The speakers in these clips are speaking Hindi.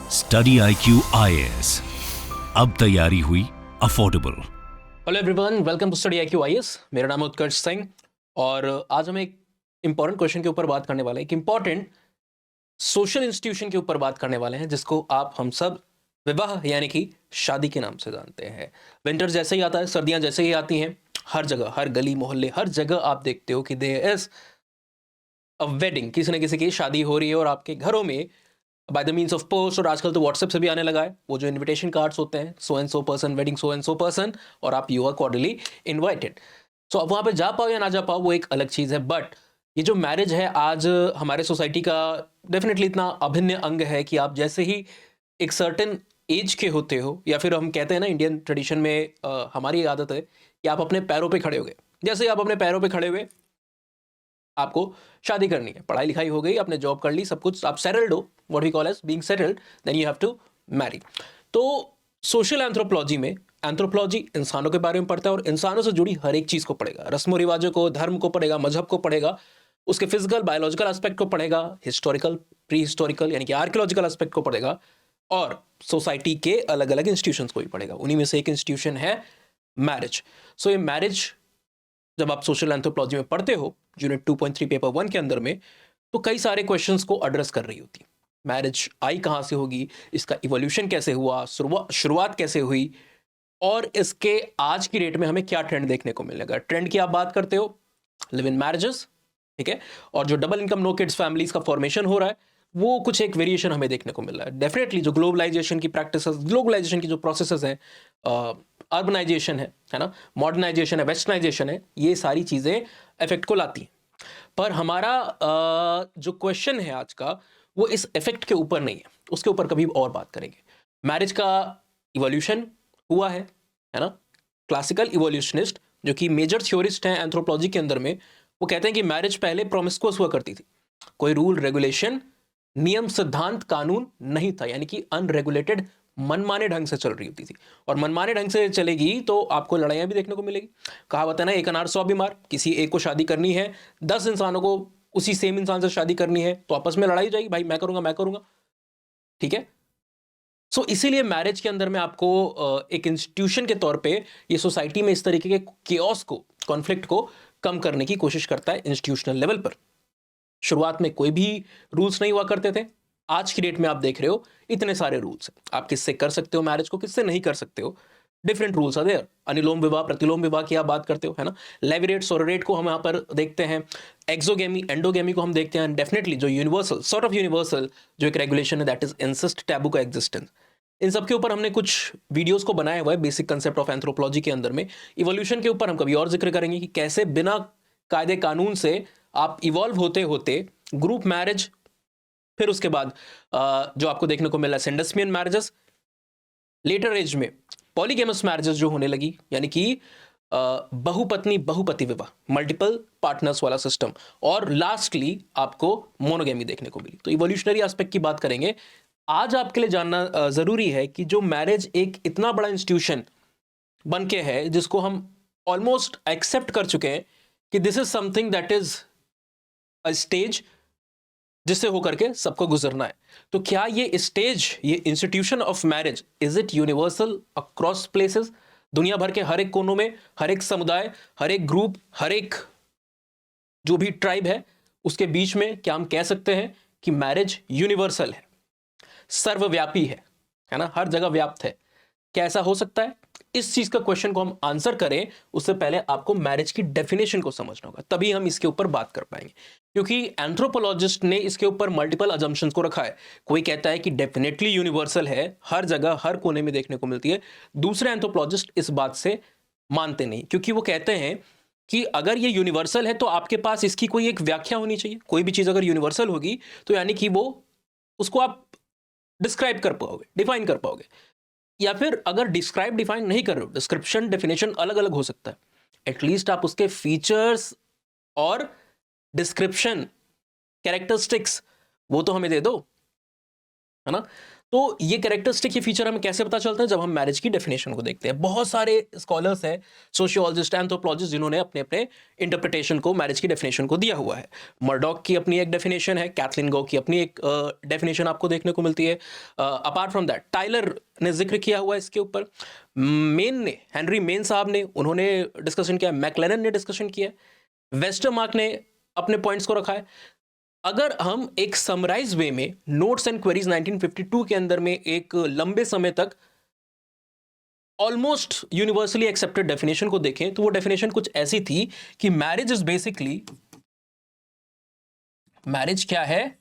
स्टडी IQ IAS, अब तैयारी हुई affordable. Hello everyone, welcome to study IQ IAS। मेरा नाम है उत्कर्ष सिंह और आज हम एक इंपॉर्टेंट क्वेश्चन के ऊपर बात करने वाले हैं, एक इंपॉर्टेंट सोशल इंस्टीट्यूशन के ऊपर बात करने वाले हैं जिसको आप हम सब विवाह यानी कि शादी के नाम से जानते हैं। विंटर जैसे ही आता है, सर्दियां जैसे ही आती हैं, हर जगह, हर गली मोहल्ले, हर जगह आप देखते हो कि देयर इज अ वेडिंग, किसी न किसी की शादी हो रही है और आपके घरों में by the means of post, और आजकल तो व्हाट्सएप से भी आने लगा है वो जो इनविटेशन कार्ड्स होते हैं, so and so person wedding so and so person, और आप यू आर कॉर्डियली इनवाइटेड। सो अब वहाँ पे जा पाओ या ना जा पाओ वो एक अलग चीज़ है, बट ये जो मैरिज है आज हमारे सोसाइटी का डेफिनेटली इतना अभिन्न अंग है कि आप जैसे ही एक सर्टेन एज के होते हो, या फिर हम कहते हैं ना इंडियन ट्रेडिशन में हमारी आदत है कि आप अपने पैरों पे खड़े हो गए। जैसे ही आप अपने पैरों पे खड़े हुए, आपको शादी करनी है, पढ़ाई लिखाई हो गई, आपने जॉब कर ली, सब कुछ आप सेटल्ड हो, what we call as being settled, then you have to marry. तो सोशल एंथ्रोपोलॉजी में एंथ्रोपोलॉजी इंसानों के बारे में पढ़ता है और इंसानों से जुड़ी हर एक चीज़ को पढ़ेगा, रस्मों रिवाजों को, धर्म को पढ़ेगा, मजहब को पढ़ेगा, उसके फिजिकल बायोलॉजिकल एस्पेक्ट को पढ़ेगा, हिस्टोरिकल, प्री हिस्टोरिकल यानी कि आर्कियोलॉजिकल एस्पेक्ट को पढ़ेगा, और सोसाइटी के अलग अलग इंस्टीट्यूशंस को भी पढ़ेगा। उन्हीं में से एक इंस्टीट्यूशन है मैरिज। सो ये मैरिज जब आप सोशल एंथ्रोपोलॉजी में पढ़ते हो यूनिट 2.3 पेपर 1 के अंदर में, तो कई सारे क्वेश्चंस को एड्रेस कर रही होती है। मैरिज आई कहाँ से होगी, इसका इवोल्यूशन कैसे हुआ, शुरुआत कैसे हुई, और इसके आज की डेट में हमें क्या ट्रेंड देखने को मिलेगा। ट्रेंड की आप बात करते हो, लिव इन मैरिजेस, ठीक है, और जो double income no kids families का फॉर्मेशन हो रहा है, वो कुछ एक वेरिएशन हमें देखने को मिल रहा है। डेफिनेटली जो ग्लोबलाइजेशन की प्रैक्टिसेस, ग्लोबलाइजेशन की जो प्रोसेसेस हैं, अर्बनाइजेशन है ना, मॉडर्नाइजेशन है, वेस्टर्नाइजेशन है, ये सारी चीज़ें इफेक्ट को लाती हैं। पर हमारा जो क्वेश्चन है आज का, वो इस इफेक्ट के ऊपर नहीं है, उसके ऊपर कभी और बात करेंगे। मैरिज का इवोल्यूशन हुआ है ना। क्लासिकल इवोल्यूशनिस्ट जो कि मेजर थ्योरिस्ट हैं एंथ्रोपोलॉजी के अंदर में, वो कहते हैं कि मैरिज पहले प्रोमिस्कुअस हुआ करती थी, कोई रूल रेगुलेशन, नियम सिद्धांत कानून नहीं था, यानी कि अनरेगुलेटेड, मनमाने ढंग से चल रही होती थी। और मनमाने ढंग से चलेगी तो आपको लड़ाइयाँ भी देखने को मिलेगी। कहावत है ना, एक अनार 100 बीमार। किसी एक को शादी करनी है, 10 इंसानों को उसी सेम इंसान से शादी करनी है, तो आपस में लड़ाई हो जाएगी, भाई मैं करूंगा मैं करूंगा, ठीक है। सो इसीलिए मैरिज के अंदर में आपको एक इंस्टीट्यूशन के तौर पे ये सोसाइटी में इस तरीके के केओस को, कॉन्फ्लिक्ट को कम करने की कोशिश करता है इंस्टीट्यूशनल लेवल पर। शुरुआत में कोई भी रूल्स नहीं हुआ करते थे, आज की डेट में आप देख रहे हो इतने सारे रूल्स हैं। आप किससे कर सकते हो मैरिज को, किससे नहीं कर सकते हो, डिफरेंट रूल्स आर देयर। अनुलोम विवाह, प्रतिलोम विवाह की आप बात करते हो, है ना। लेविरेट, सोरोरेट को हम यहाँ पर देखते हैं, एक्सोगेमी, एंडोगेमी को हम देखते हैं। डेफिनेटली जो यूनिवर्सल, सॉर्ट ऑफ यूनिवर्सल जो एक रेगुलेशन है, दैट इज इंसिस्ट, टैबू का एग्जिस्टेंस। इन सब के ऊपर हमने कुछ वीडियोस को बनाया हुआ है बेसिक कंसेप्ट ऑफ एंथ्रोपोलॉजी के अंदर में। इवोल्यूशन के ऊपर हम कभी और जिक्र करेंगे कि कैसे बिना कायदे कानून से आप इवॉल्व होते होते ग्रुप मैरिज, फिर उसके बाद जो आपको देखने को मिला सेंडस्मियन मैरिजेस, लेटर एज में पॉलीगेमस मैरिजेस जो होने लगी, यानी कि बहुपत्नी बहुपति विवाह, मल्टीपल पार्टनर्स वाला सिस्टम, और लास्टली आपको मोनोगेमी देखने को मिली। तो इवोल्यूशनरी एस्पेक्ट की बात करेंगे। आज आपके लिए जानना जरूरी है कि जो मैरिज एक इतना बड़ा इंस्टीट्यूशन बन के है, जिसको हम ऑलमोस्ट एक्सेप्ट कर चुके हैं कि this is something that is a stage जिससे होकर के सबको गुजरना है। तो क्या ये स्टेज, ये institution of marriage, is it universal across places, दुनिया भर के हर एक कोनों में, हर एक समुदाय, हर एक ग्रुप, हर एक जो भी ट्राइब है, उसके बीच में क्या हम कह सकते हैं कि मैरिज यूनिवर्सल है, सर्वव्यापी है ना, हर जगह व्याप्त है? क्या ऐसा हो सकता है? इस चीज का क्वेश्चन को हम आंसर करें, उससे पहले आपको मैरिज की डेफिनेशन को समझना होगा, तभी हम इसके ऊपर बात कर पाएंगे। क्योंकि एंथ्रोपोलॉजिस्ट ने इसके ऊपर मल्टीपल अजम्पशंस को रखा है। कोई कहता है कि डेफिनेटली यूनिवर्सल है, हर जगह हर कोने में देखने को मिलती है। दूसरे एंथ्रोपोलॉजिस्ट इस बात से मानते नहीं, क्योंकि वो कहते हैं कि अगर ये यूनिवर्सल है तो आपके पास इसकी कोई एक व्याख्या होनी चाहिए। कोई भी चीज अगर यूनिवर्सल होगी तो यानी कि वो, उसको आप डिस्क्राइब कर पाओगे, डिफाइन कर पाओगे। या फिर अगर डिस्क्राइब डिफाइन नहीं कर रहे हो, डिस्क्रिप्शन डेफिनेशन अलग अलग हो सकता है, एटलीस्ट आप उसके फीचर्स और डिस्क्रिप्शन, कैरेक्टरिस्टिक्स, वो तो हमें दे दो, है ना। तो ये कैरेक्टरिस्टिक, ये फीचर हमें कैसे पता चलता है? जब हम मैरिज की डेफिनेशन को देखते हैं। बहुत सारे स्कॉलर्स हैं, सोशियोलॉजिस्ट, एंथ्रोपोलॉजिस्ट, जिन्होंने अपने अपने इंटरप्रिटेशन को मैरिज की डेफिनेशन को दिया हुआ है। मर्डॉक की अपनी एक डेफिनेशन है, कैथलीन गो की अपनी एक डेफिनेशन आपको देखने को मिलती है। अपार्ट फ्रॉम दैट टाइलर ने जिक्र किया हुआ है इसके ऊपर, मेन ने, हेनरी मेन साहब ने, उन्होंने डिस्कशन किया, मैक्लेनन ने डिस्कशन किया, वेस्टरमार्क ने अपने पॉइंट्स को रखा है। अगर हम एक समराइज वे में नोट्स एंड क्वेरीज 1952 के अंदर में एक लंबे समय तक ऑलमोस्ट यूनिवर्सली एक्सेप्टेड डेफिनेशन को देखें, तो वो डेफिनेशन कुछ ऐसी थी कि मैरिज इज बेसिकली, मैरिज क्या है?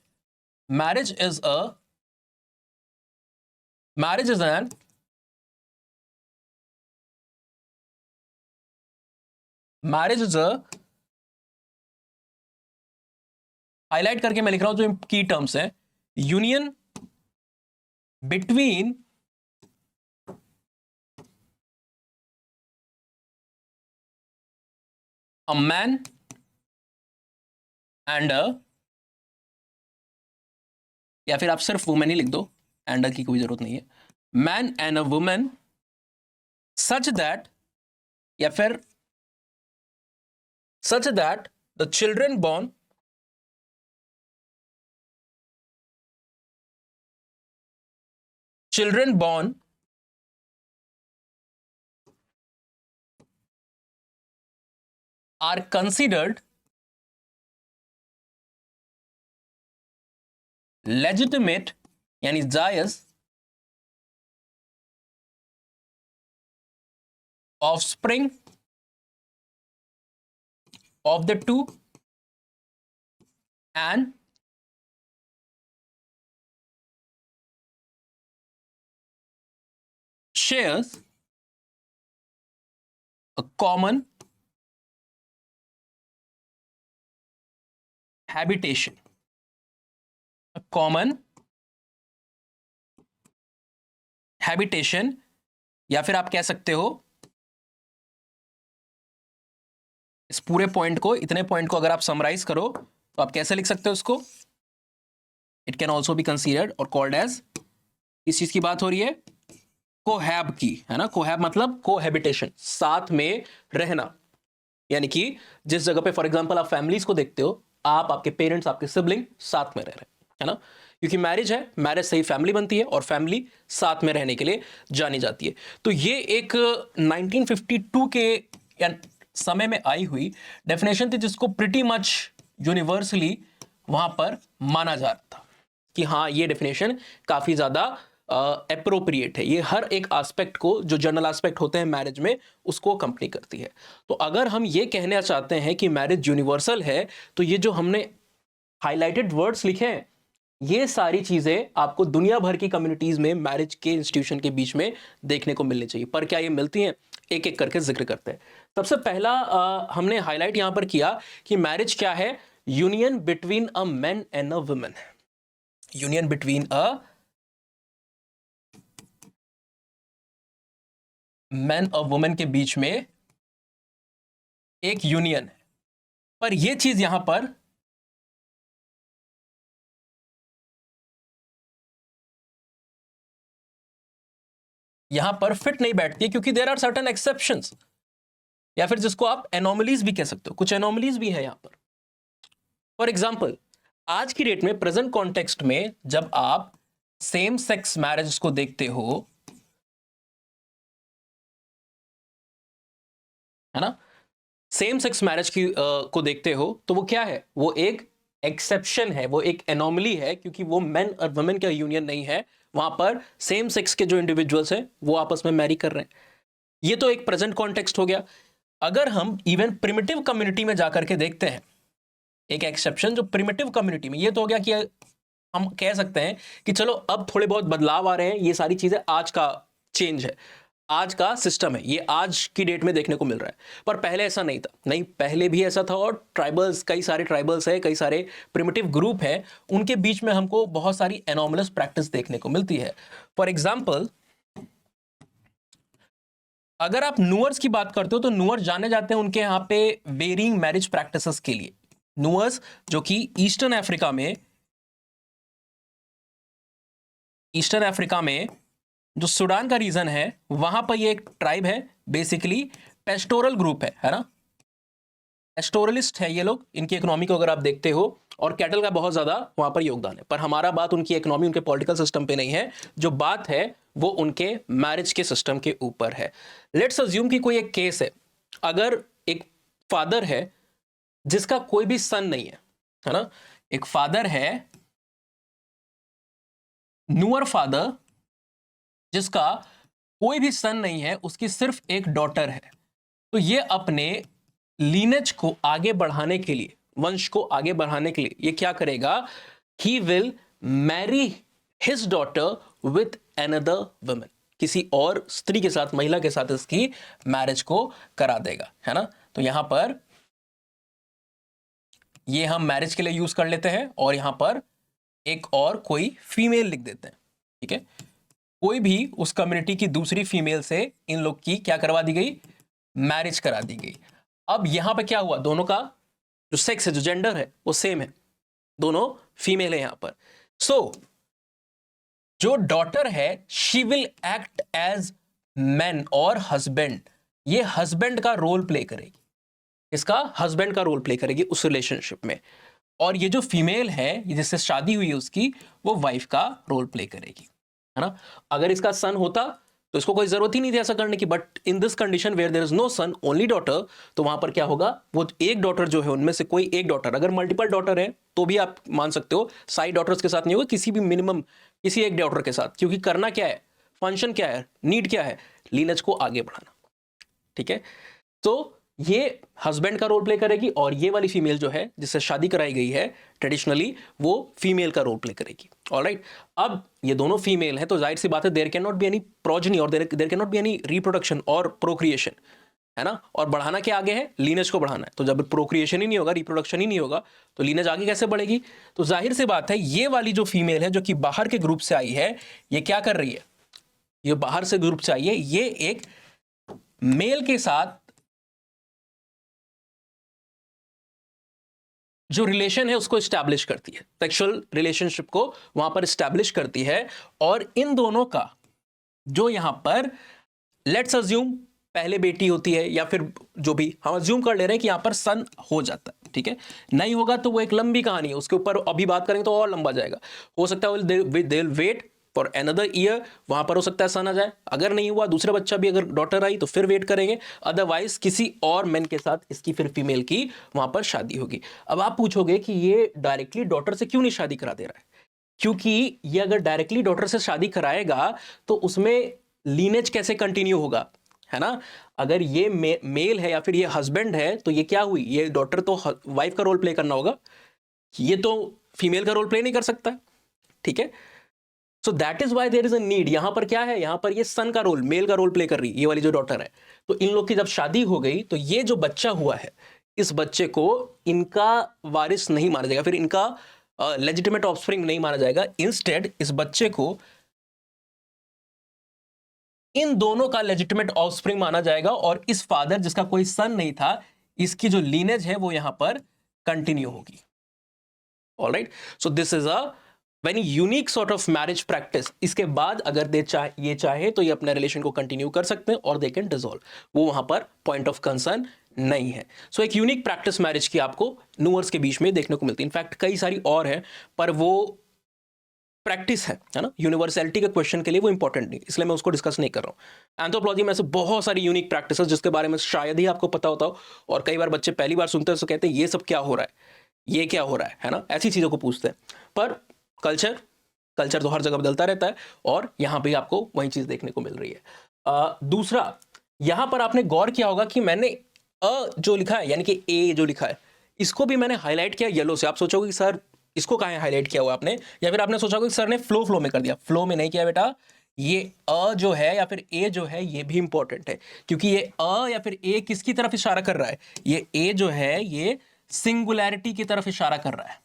Marriage is an marriage is a, highlight करके मैं लिख रहा हूं जो की टर्म्स है, union between a man and या फिर आप सिर्फ वुमेन ही लिख दो, एंड की कोई जरूरत नहीं है, man and a women such that, या फिर such that the children born are considered legitimate, यानी जायज, offspring of the two and shares a common habitation, a common habitation, या फिर आप कह सकते हो इस पूरे पॉइंट को, इतने पॉइंट को अगर आप समराइज करो तो आप कैसे लिख सकते हो इसको? It can also be considered और कॉल्ड एज, इस चीज की बात हो रही है कोहैब की, है ना? कोहैब मतलब कोहैबिटेशन, साथ में रहना, यानी कि जिस जगह पे फॉर एग्जांपल आप फैमिलीज को देखते हो, आप, आपके पेरेंट्स, आपके सिबलिंग साथ में रह रहे हैं, है ना? क्योंकि मैरिज है, मैरिज से ही फैमिली बनती है और फैमिली साथ में रहने के लिए जानी जाती है। तो ये एक 1952 के समय में आई हुई डेफिनेशन थी, जिसको प्रिटी मच यूनिवर्सली वहां पर माना जा रहा था कि हाँ, ये डेफिनेशन काफी ज्यादा अप्रोप्रिएट है, ये हर एक एस्पेक्ट को, जो जनरल एस्पेक्ट होते हैं मैरिज में, उसको कंपनी करती है। तो अगर हम ये कहना चाहते हैं कि मैरिज यूनिवर्सल है, तो ये जो हमने हाईलाइटेड वर्ड्स लिखे हैं, ये सारी चीजें आपको दुनिया भर की कम्युनिटीज में मैरिज के इंस्टीट्यूशन के बीच में देखने को मिलनी चाहिए। पर क्या ये मिलती हैं? एक एक करके जिक्र करते हैं। सबसे पहला हमने हाईलाइट यहां पर किया कि मैरिज क्या है? Union between a man and a women, union between a man और वुमेन के बीच में एक यूनियन है। पर यह चीज यहां पर फिट नहीं बैठती है, क्योंकि देयर आर सर्टेन एक्सेप्शंस, या फिर जिसको आप एनोमलीज भी कह सकते हो, कुछ एनोमलीज भी है यहां पर। फॉर एग्जाम्पल, आज की डेट में, प्रेजेंट कॉन्टेक्स्ट में, जब आप सेम सेक्स मैरिज को देखते हो, है ना, सेम सेक्स मैरिज की को देखते हो, तो वो क्या है? वो एक एक्सेप्शन है, वो एक एनोमली है, क्योंकि वो मेन और वुमेन का यूनियन नहीं है, वहां पर सेम सेक्स के जो इंडिविजुअल्स हैं वो आपस में मैरी कर रहे हैं। ये तो एक प्रेजेंट कॉन्टेक्स्ट हो गया। अगर हम इवन प्रिमिटिव कम्युनिटी में जाकर के देखते हैं, एक एक्सेप्शन जो प्रिमिटिव कम्युनिटी में, ये तो हो गया कि हम कह सकते हैं कि चलो अब थोड़े बहुत बदलाव आ रहे हैं, ये सारी चीजें आज का चेंज है, आज का सिस्टम है, ये आज की डेट में देखने को मिल रहा है। पर पहले ऐसा नहीं था, नहीं, पहले भी ऐसा था, और ट्राइबल्स, कई सारे ट्राइबल्स है, कई सारे प्रिमिटिव ग्रुप है, उनके बीच में हमको बहुत सारी एनोमलस प्रैक्टिस देखने को मिलती है। फॉर एग्जाम्पल, अगर आप नुअर्स की बात करते हो, तो नुअर्स जाने जाते हैं उनके यहाँ पे वेरिंग मैरिज प्रैक्टिसेस के लिए। नुअर्स जो कि ईस्टर्न अफ्रीका में ईस्टर्न अफ्रीका में जो सूडान का रीजन है वहां पर ये एक ट्राइब है, बेसिकली पेस्टोरल ग्रुप है ना, पेस्टोरलिस्ट है ये लोग। इनकी इकोनॉमी को अगर आप देखते हो, और कैटल का बहुत ज्यादा वहां पर योगदान है। पर हमारा बात उनकी इकोनॉमी, उनके पॉलिटिकल सिस्टम पे नहीं है, जो बात है वो उनके मैरिज के सिस्टम के ऊपर है। लेट्स अज्यूम कि कोई एक केस है, अगर एक फादर है जिसका कोई भी सन नहीं है ना, एक फादर है न्यूअर फादर जिसका कोई भी सन नहीं है, उसकी सिर्फ एक डॉटर है, तो ये अपने लीनेज को आगे बढ़ाने के लिए, वंश को आगे बढ़ाने के लिए ये क्या करेगा, he will marry his daughter with another woman, किसी और स्त्री के साथ, महिला के साथ इसकी मैरिज को करा देगा, है ना। तो यहां पर ये हम मैरिज के लिए यूज कर लेते हैं, और यहां पर एक और कोई फीमेल लिख देते हैं, ठीक है। कोई भी उस कम्युनिटी की दूसरी फीमेल से इन लोग की क्या करवा दी गई, मैरिज करा दी गई। अब यहां पे क्या हुआ, दोनों का जो सेक्स है, जो जेंडर है वो सेम है, दोनों फीमेल है यहां पर। सो जो डॉटर है she will act as man और हस्बैंड, ये हस्बैंड का रोल प्ले करेगी, इसका हस्बैंड का रोल प्ले करेगी उस रिलेशनशिप में। और ये जो फीमेल है जिससे शादी हुई है उसकी, वो वाइफ का रोल प्ले करेगी, है ना। अगर इसका सन होता तो इसको कोई जरूरत ही नहीं थी ऐसा करने की, but in this condition where there is no son only daughter, तो वहां पर क्या होगा, वो एक डॉटर जो है उनमें से कोई एक डॉटर, अगर मल्टीपल डॉटर है तो भी आप मान सकते हो, साइड डॉटर्स के साथ नहीं होगा, किसी भी मिनिमम किसी एक डॉटर के साथ, क्योंकि करना क्या है, फंक्शन क्या है, नीड क्या है, लीनेज को आगे बढ़ाना, ठीक है। तो ये हस्बैंड का रोल प्ले करेगी, और ये वाली फीमेल जो है जिससे शादी कराई गई है ट्रेडिशनली, वो फीमेल का रोल प्ले करेगी, ऑलराइट। अब ये दोनों फीमेल है तो जाहिर सी बात है there can not be any progeny, और there can not be any reproduction और प्रोक्रिएशन, है ना। और बढ़ाना क्या आगे है, लीनेज को बढ़ाना है। तो जब प्रोक्रिएशन ही नहीं होगा, रिप्रोडक्शन ही नहीं होगा, तो लीनेज आगे कैसे बढ़ेगी। तो जाहिर सी बात है ये वाली जो फीमेल है जो कि बाहर के ग्रुप से आई है, ये क्या कर रही है, ये बाहर से ग्रुप से आई है, ये एक मेल के साथ जो रिलेशन है उसको स्टैब्लिश करती है, सेक्सुअल रिलेशनशिप को वहां पर स्टैब्लिश करती है। और इन दोनों का जो यहां पर लेट्स अज्यूम पहले बेटी होती है, या फिर जो भी हम अज्यूम कर ले रहे हैं कि यहां पर सन हो जाता है, ठीक है। नहीं होगा तो वो एक लंबी कहानी है, उसके ऊपर अभी बात करेंगे तो और लंबा जाएगा। हो सकता है they will wait for another year, वहां पर हो सकता है सन आ जाए। अगर नहीं हुआ, दूसरा बच्चा भी अगर डॉटर आई तो फिर वेट करेंगे, अदरवाइज किसी और मैन के साथ इसकी फिर फीमेल की वहां पर शादी होगी। अब आप पूछोगे कि ये डायरेक्टली डॉटर से क्यों नहीं शादी करा दे रहा है, क्योंकि ये अगर डायरेक्टली डॉटर से शादी कराएगा तो उसमें लीनेज कैसे कंटिन्यू होगा, है ना। अगर ये मेल है या फिर ये हस्बैंड है, तो ये क्या हुई, ये डॉटर तो वाइफ का रोल प्ले करना होगा, ये तो फीमेल का रोल प्ले नहीं कर सकता, ठीक है। So that is why there is a need. यहां पर क्या है, यहां पर ये सन का रोल, मेल का रोल प्ले कर रही है ये वाली जो डॉटर है। तो इन लोग की जब शादी हो गई तो ये जो बच्चा हुआ है, इस बच्चे को इनका वारिस नहीं माना जाएगा, फिर इनका लेजिटिमेट ऑफस्प्रिंग नहीं माना जाएगा। इंस्टेड इस बच्चे को इन दोनों का लेजिटिमेट ऑफस्प्रिंग माना जाएगा, और इस फादर जिसका कोई सन नहीं था, इसकी जो लीनेज है वो यहां पर कंटिन्यू होगी, alright. So this is a very unique sort of marriage practice. इसके बाद अगर ये चाहे तो ये अपने रिलेशन को कंटिन्यू कर सकते हैं, और दे कैन डिसॉल्व, वो वहां पर पॉइंट ऑफ कंसर्न नहीं है। सो एक यूनिक प्रैक्टिस मैरिज की आपको न्यूअर्स के बीच में देखने को मिलती है। इनफैक्ट कई सारी और है, पर वो प्रैक्टिस है ना, यूनिवर्सलिटी के क्वेश्चन के लिए वो इंपॉर्टेंट नहीं, इसलिए मैं उसको डिस्कस नहीं कर रहा हूँ। एंथ्रोपोलॉजी में ऐसे बहुत सारी यूनिक प्रैक्टिस जिसके बारे में शायद ही आपको पता होता हो, और कई बार बच्चे पहली बार सुनते हैं तो कहते हैं ये सब क्या हो रहा है, ये क्या हो रहा है ना, ऐसी चीज़ों को पूछते हैं। पर कल्चर तो हर जगह बदलता रहता है, और यहाँ भी आपको वही चीज़ देखने को मिल रही है। दूसरा, यहाँ पर आपने गौर किया होगा कि मैंने जो लिखा है, यानी कि ए जो लिखा है, इसको भी मैंने हाईलाइट किया येलो से। आप सोचोगे कि सर इसको कहाँ हाईलाइट किया हुआ आपने, या फिर आपने सोचा होगा कि सर ने फ्लो में कर दिया। फ्लो में नहीं किया बेटा, ये जो है या फिर ए जो है, ये भी इंपॉर्टेंट है, क्योंकि ये या फिर ए किसकी तरफ इशारा कर रहा है, ये ए जो है ये सिंगुलैरिटी की तरफ इशारा कर रहा है।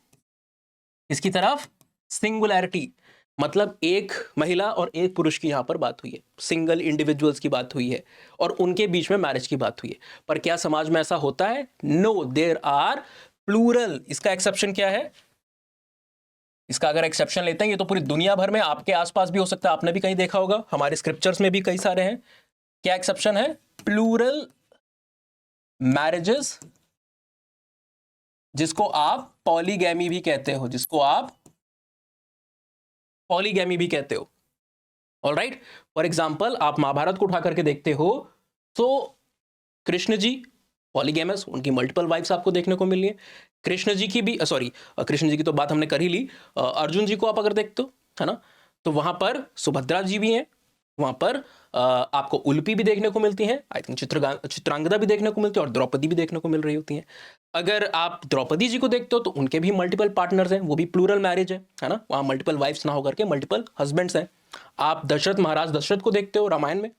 इसकी तरफ सिंगुलैरिटी, मतलब एक महिला और एक पुरुष की यहां पर बात हुई है, सिंगल इंडिविजुअल्स की बात हुई है, और उनके बीच में मैरिज की बात हुई है। पर क्या समाज में ऐसा होता है? No, there are plural. इसका एक्सेप्शन क्या है? इसका अगर एक्सेप्शन लेते हैं, ये तो पूरी दुनिया भर में, आपके आसपास भी हो सकता है, आपने भी कहीं देखा होगा, हमारे स्क्रिप्चर्स में भी कई सारे हैं। क्या एक्सेप्शन है? प्लूरल मैरिजेस, जिसको आप पॉलीगैमी भी कहते हो, जिसको आप पॉलीगैमी भी कहते हो। ऑलराइट, फॉर एग्जाम्पल आप महाभारत को उठा करके देखते हो तो कृष्ण जी पॉलीगैमस, उनकी मल्टीपल वाइफ्स आपको देखने को मिल रही है। कृष्ण जी की भी कृष्ण जी की तो बात हमने कर ही ली। अर्जुन जी को आप अगर देखते हो, है ना, तो वहां पर सुभद्रा जी भी हैं, वहां पर आपको उलूपी भी देखने को मिलती हैं, आई थिंक चित्रांगदा भी देखने को मिलती है, और द्रौपदी भी देखने को मिल रही होती हैं। अगर आप द्रौपदी जी को देखते हो तो उनके भी मल्टीपल पार्टनर्स हैं, वो भी प्लूरल मैरिज है ना, वहाँ मल्टीपल वाइफ्स ना होकर के मल्टीपल हस्बैंड्स हैं। आप दशरथ महाराज दशरथ को देखते हो रामायण में,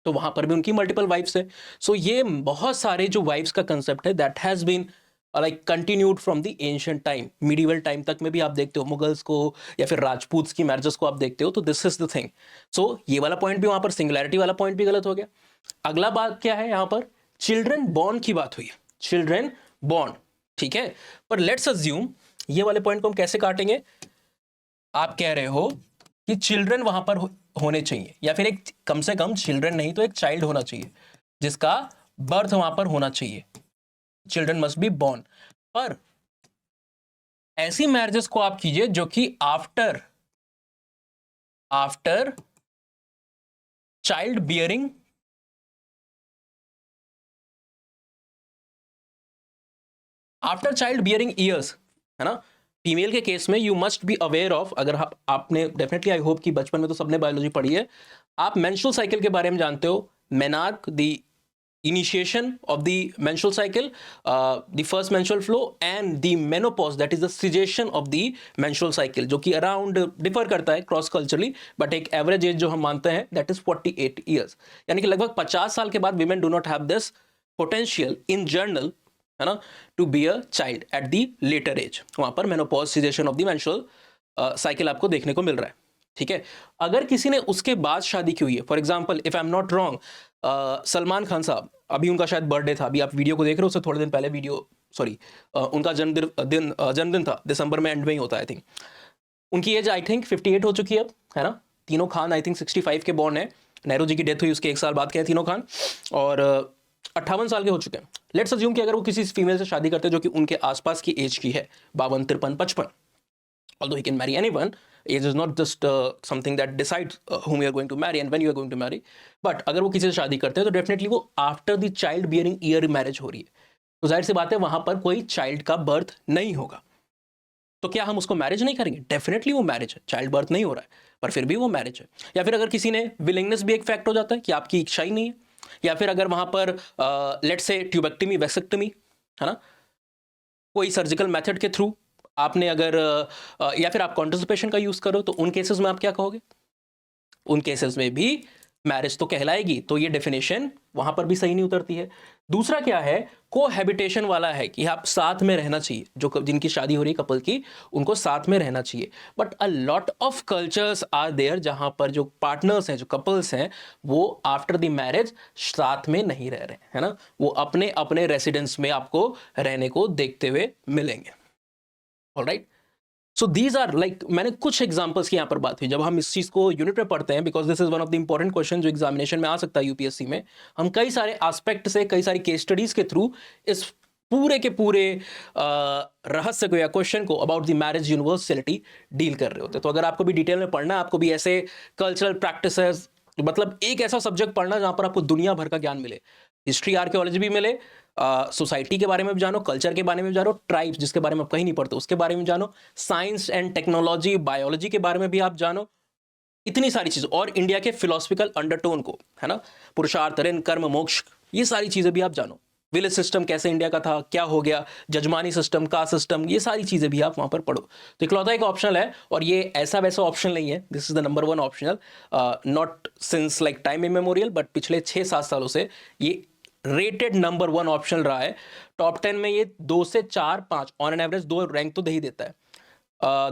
तो वहां पर भी उनकी मल्टीपल वाइफ्स है। सो ये बहुत सारे जो वाइफ्स का कंसेप्ट है that has been like continued from the ancient time, medieval time तक में भी आप देखते हो, मुगल्स को या फिर राजपूत्स की मैरिजेस को आप देखते हो, तो दिस इज द थिंग। सो ये वाला पॉइंट भी वहां पर, सिंगुलैरिटी वाला पॉइंट भी गलत हो गया। अगला बात क्या है, यहाँ पर चिल्ड्रन बॉर्न की बात हुई है, चिल्ड्रन बॉर्न, ठीक है, पर लेट्स अज्यूम ये वाले पॉइंट को हम कैसे काटेंगे। आप कह रहे हो कि चिल्ड्रन वहां पर होने चाहिए, या फिर एक कम से कम चिल्ड्रन नहीं तो एक चाइल्ड होना चाहिए जिसका बर्थ वहां पर होना चाहिए, चिल्ड्रन मस्ट बी बॉर्न। पर ऐसी मैरिजेस को आप कीजिए जो कि आफ्टर चाइल्ड बियरिंग ईयर्स, है ना। फीमेल के केस में you must be aware of, अगर आपने डेफिनेटली, आई होप कि बचपन में तो सबने बायोलॉजी पढ़ी है, आप मेंस्ट्रुअल साइकिल के बारे में जानते हो, menarche, the initiation of the menstrual cycle, the first menstrual flow, and the menopause, that is the caseation of the menstrual cycle, जो कि अराउंड डिफर करता है क्रॉस कल्चरली, बट एक एवरेज एज जो हम मानते हैं दैट इज 48 ईयर्स, यानी कि लगभग 50 साल के बाद women do not have this potential in general, है ना, to be a child at the later age. वहां पर menopause, cessation of the menstrual cycle आपको देखने को मिल रहा है, ठीक है। अगर किसी ने उसके बाद शादी की हुई है, for example if I am not wrong, Salman Khan साहब, अभी उनका शायद बर्थडे था, अभी आप वीडियो को देख रहे हो, उससे थोड़े दिन पहले उनका जन्मदिन था, दिसंबर में एंड में ही होता है, आई थिंक। उनकी एज आई थिंक 58 हो चुकी है अब, है ना। तीनों खान आई थिंक 65 के बॉर्न है, नेहरू जी की डेथ हुई उसके 1 साल बाद के हैं तीनों खान, और 58 साल के हो चुके हैं। लेट्स अज्यूम कि अगर वो किसी फीमेल से शादी करते हैं जो कि उनके आसपास की एज की है, 52, 53, 55, although he can marry anyone, age is not just something that decides whom you are going to marry and when you are going to marry, but अगर वो किसी से शादी करते हैं तो डेफिनेटली वो after the child bearing year marriage हो रही है, तो जाहिर सी बात है वहां पर कोई चाइल्ड का बर्थ नहीं होगा, तो क्या हम उसको मैरिज नहीं करेंगे? डेफिनेटली वो मैरिज है, चाइल्ड बर्थ नहीं हो रहा है पर फिर भी वो मैरिज है। या फिर अगर किसी ने, विलिंगनेस भी एक फैक्ट हो जाता है कि आपकी इच्छा ही नहीं है, या फिर अगर वहां पर लेट्स से ट्यूबेक्टमी, वेसेक्टमी, है ना, कोई सर्जिकल मेथड के थ्रू आपने अगर या फिर आप कॉन्ट्रासेप्शन का यूज करो, तो उन केसेस में आप क्या कहोगे? उन केसेस में भी मैरिज तो कहलाएगी, तो ये डेफिनेशन वहां पर भी सही नहीं उतरती है। दूसरा क्या है, कोहैबिटेशन वाला है कि आप साथ में रहना चाहिए, जो जिनकी शादी हो रही है कपल की, उनको साथ में रहना चाहिए। But a lot of cultures are there जहां पर जो पार्टनर्स हैं, जो कपल्स हैं, वो आफ्टर द मैरिज साथ में नहीं रह रहे, है ना, वो अपने अपने रेसिडेंस में आपको रहने को देखते हुए मिलेंगे। Alright, so these are like, मैंने कुछ एग्जांपल्स की यहाँ पर बात हुई। जब हम इस चीज़ को यूनिट में पढ़ते हैं, because this is one of the important question जो एग्जामिनेशन में आ सकता है यूपीएससी में, हम कई सारे एस्पेक्ट से, कई सारी केस स्टडीज के थ्रू इस पूरे के पूरे रहस्य को या क्वेश्चन को about the marriage universality deal कर रहे होते हैं। तो अगर आपको भी डिटेल में पढ़ना है, आपको भी ऐसे कल्चरल प्रैक्टिसेस, मतलब एक ऐसा सब्जेक्ट पढ़ना जहाँ पर आपको दुनिया भर का ज्ञान मिले, हिस्ट्री, आर्कियोलॉजी भी मिले, सोसाइटी के बारे में भी जानो, कल्चर के बारे में भी जानो, ट्राइब्स जिसके बारे में आप कहीं नहीं पढ़ते उसके बारे में जानो, साइंस एंड टेक्नोलॉजी, बायोलॉजी के बारे में भी आप जानो, इतनी सारी चीज़, और इंडिया के फिलोसफिकल अंडरटोन को, है ना, पुरुषार्थ, ऋण, कर्म, मोक्ष, ये सारी चीज़ें भी आप जानो। विलेज सिस्टम कैसे इंडिया का था, क्या हो गया, जजमानी सिस्टम, कास्ट सिस्टम, ये सारी चीज़ें भी आप वहाँ पर पढ़ो। तो इकलौता एक ऑप्शनल है, और ये ऐसा वैसा ऑप्शन नहीं है, this is the number 1 optional, not since like time immemorial, but पिछले 6-7 सालों से ये रेटेड नंबर 1 ऑप्शनल रहा है। टॉप 10 में ये 2 से 4, 5 ऑन एन एवरेज 2 रैंक तो दे ही देता है।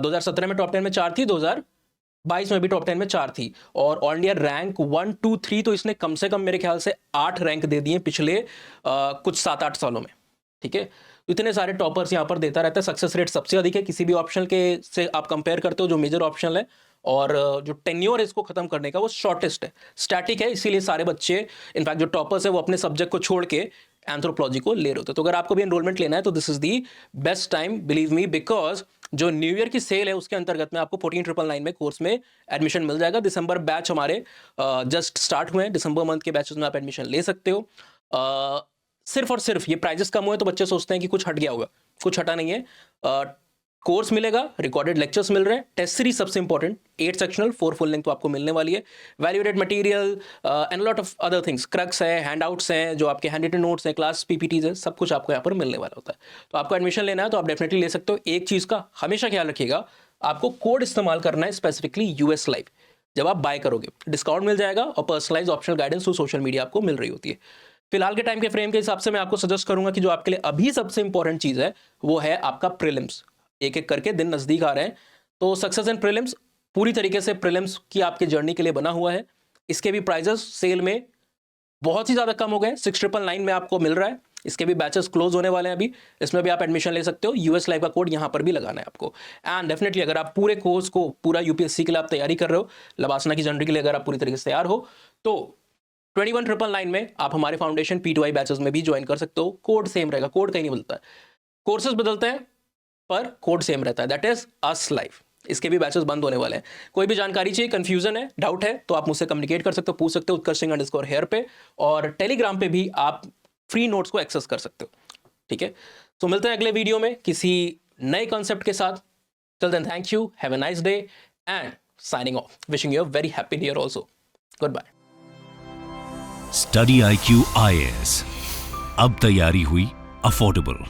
2017 में टॉप 10 में 4 थी, 2022 में भी टॉप 10 में 4 थी, और ऑल इंडिया रैंक 1, 2, 3 तो इसने कम से कम मेरे ख्याल से 8 रैंक दे दिए पिछले कुछ 7-8 सालों में, ठीक है। तो इतने सारे टॉपर्स यहाँ पर देता रहता है, सक्सेस रेट सबसे अधिक है किसी भी ऑप्शन के से आप कंपेयर करते हो जो मेजर ऑप्शन है, और जो टेन्योर है इसको खत्म करने का वो शॉर्टेस्ट है, स्टैटिक है, इसीलिए सारे बच्चे इनफैक्ट जो टॉपर्स है वो अपने सब्जेक्ट को छोड़ के एंथ्रोपोलॉजी को ले रहे होते हैं। तो अगर आपको भी एनरोलमेंट लेना है तो this is the best time, believe me, because जो न्यू ईयर की सेल है उसके अंतर्गत में आपको 14,999 में कोर्स में एडमिशन मिल जाएगा। दिसंबर बैच हमारे जस्ट स्टार्ट हुए हैं, दिसंबर मंथ के बैचेस में आप एडमिशन ले सकते हो। सिर्फ और सिर्फ ये प्राइजेस कम हुए तो बच्चे सोचते हैं कि कुछ हट गया होगा, कुछ हटा नहीं है। कोर्स मिलेगा, रिकॉर्डेड लेक्चर्स मिल रहे हैं, टेस्ट सीरीज सबसे इंपॉर्टेंट, 8 सेक्शनल 4 फुल लेंथ तो आपको मिलने वाली है, valuated material and lot of other things, crux है, हैंडआउट्स हैं, जो आपके हैंड रिटन नोट्स हैं, क्लास पीपीटीज है, सब कुछ आपको यहाँ पर मिलने वाला होता है। तो आपको एडमिशन लेना है तो आप डेफिनेटली ले सकते हो। एक चीज़ का हमेशा ख्याल रखिएगा, आपको कोड इस्तेमाल करना है, स्पेसिफिकली यूएस लाइव। जब आप बाय करोगे डिस्काउंट मिल जाएगा और personalise optional guidance through social media आपको मिल रही होती है। फिलहाल के टाइम के फ्रेम के हिसाब से मैं आपको सजेस्ट करूंगा कि जो आपके लिए अभी सबसे इंपॉर्टेंट चीज़ है वो है आपका प्रीलिम्स। एक एक करके दिन नज़दीक आ रहे हैं, तो सक्सेस एंड प्रीलिम्स पूरी तरीके से प्रीलिम्स की आपकी जर्नी के लिए बना हुआ है। इसके भी प्राइजेस सेल में बहुत ही ज़्यादा कम हो गए, 6,999 में आपको मिल रहा है। इसके भी बैचेस क्लोज होने वाले हैं अभी, इसमें भी आप एडमिशन ले सकते हो। यूएस लाइव का कोड यहाँ पर भी लगाना है आपको। एंड डेफिनेटली अगर आप पूरे कोर्स को, पूरा यूपीएससी के लिए आप तैयारी कर रहे हो, लबासना की जनरी के लिए अगर आप पूरी तरीके से तैयार हो, तो 21,999 में आप हमारे फाउंडेशन P2I बैचेस में भी ज्वाइन कर सकते हो। कोड सेम रहेगा, कोड कहीं नहीं बदलता है, कोर्सेज बदलते हैं पर कोड सेम रहता है, दैट इज अस लाइव। इसके भी बैचेस बंद होने वाले हैं। कोई भी जानकारी चाहिए, कंफ्यूजन है, डाउट है, तो आप मुझसे कम्युनिकेट कर सकते हो, पूछ सकते हो उत्कर्ष_हेयर पे, और टेलीग्राम पे भी आप फ्री नोट्स को एक्सेस कर सकते हो। ठीक है, तो मिलते हैं अगले वीडियो में किसी नए कॉन्सेप्ट के साथ। Till then thank you, have a nice day and signing off, wishing you a very happy new year also. Goodbye. Study IQ IAS, अब तैयारी हुई अफोर्डेबल।